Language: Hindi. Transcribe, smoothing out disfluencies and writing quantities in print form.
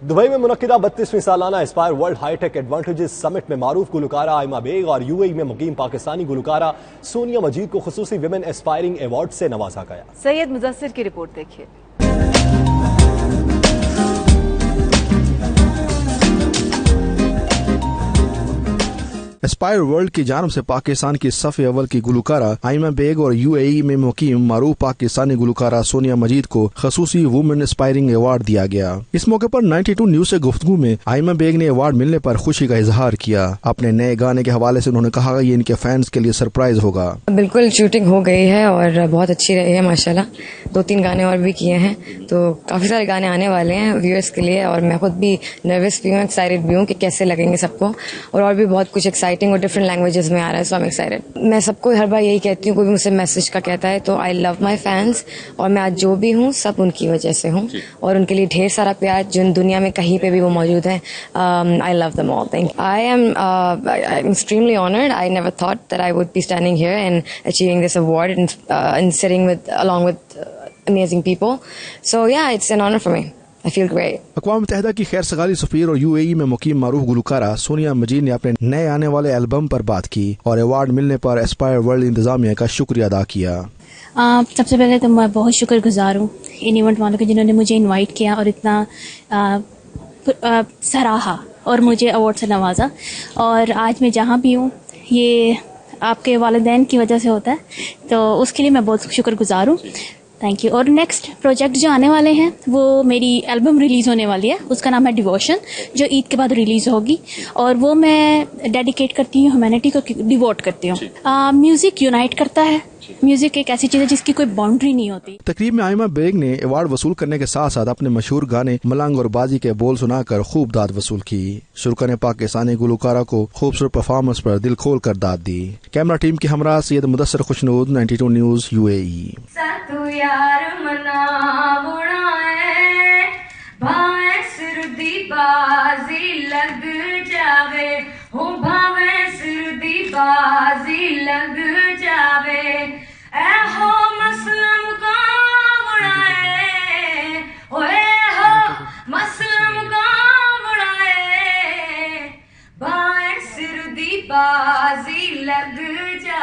दुबई में मुनक्किदा 32वीं सालाना Aspire World Hitech Advantages Summit में मारूफ गुलकारा आयमा बेग और यूएई में मुकीम पाकिस्तानी गुलकारा सोनिया मजीद को खुसूसी विमेन एस्पायरिंग अवार्ड से नवाजा गया। सैयद मुजस्सिर की रिपोर्ट देखिए। एस्पायर वर्ल्ड की जानब से पाकिस्तान की सफ़े अव्वल की गुलकारा आयमा बेग और यूएई में मुकीम मारूफ पाकिस्तानी गुलकारा सोनिया मजीद को खसूसी वुमेन एस्पायरिंग अवार्ड दिया गया। इस मौके पर 92 न्यूज से गुफ्तगू में आयमा बेग ने अवार्ड मिलने पर खुशी का इजहार किया। अपने नए गाने के हवाले से उन्होंने कहा ये इनके फैंस के लिए सरप्राइज होगा। बिल्कुल शूटिंग हो गई है और बहुत अच्छी रही है माशाल्लाह। 2-3 गाने और भी किए हैं, तो काफी सारे गाने आने वाले हैं व्यूअर्स के लिए और मैं खुद भी नर्वस भी हूँ, एक्साइटेड भी हूँ कि कैसे लगेंगे सबको, और भी बहुत कुछ एक्साइटिंग और डिफरेंट लैंग्वेजेस में आ रहा है, सो आई एम एक्साइटेड। मैं सबको हर बार यही कहती हूँ, कोई भी मुझसे मैसेज का कहता है तो आई लव माई फैंस, और मैं आज जो भी हूँ सब उनकी वजह से हूँ और उनके लिए ढेर सारा प्यार जो दुनिया में कहीं पे भी वो मौजूद है। I love them all. Thank you. I am extremely honored. I never thought that I would be standing here and achieving this award and sitting along with amazing people. So yeah, it's an honor for me. I feel great. अक़वाम मुत्तहिदा की खैर सगाली सफीर और यूएई में मुकीम मारूफ गुलकारा सोनिया मजीद ने अपने नए आने वाले एल्बम पर बात की और अवार्ड मिलने पर एस्पायर वर्ल्ड इंतजामिया का शुक्रिया अदा किया। सबसे पहले तो मैं बहुत शुक्रगुजार हूँ इन इवेंट वालों के जिन्होंने मुझे इनवाइट किया और इतना सराहा और मुझे अवार्ड से नवाजा, और आज मैं जहाँ भी हूँ ये आपके वालिदैन की वजह से होता है, तो उसके लिए मैं बहुत शुक्रगुजार हूँ। Thank you. और नेक्स्ट प्रोजेक्ट जो आने वाले हैं वो मेरी एल्बम रिलीज़ होने वाली है, उसका नाम है डिवोशन, जो ईद के बाद रिलीज़ होगी, और वो मैं डेडिकेट करती हूँ ह्यूमैनिटी को, डिवोट करती हूँ। म्यूज़िक यूनाइट करता है, म्यूजिक एक ऐसी चीज है जिसकी कोई बाउंड्री नहीं होती। तकरीब में आयमा बेग ने अवार्ड वसूल करने के साथ साथ अपने मशहूर गाने मलंग और बाजी के बोल सुनाकर खूब दाद वसूल की। शुरका ने पाकिस्तानी गुलकारा को खूबसूरत परफॉर्मेंस पर दिल खोल कर दाद दी। कैमरा टीम के हमरा सैयद मुदस्सिर खुशनूद, 92 न्यूज यूएई। बाजी लग जावे।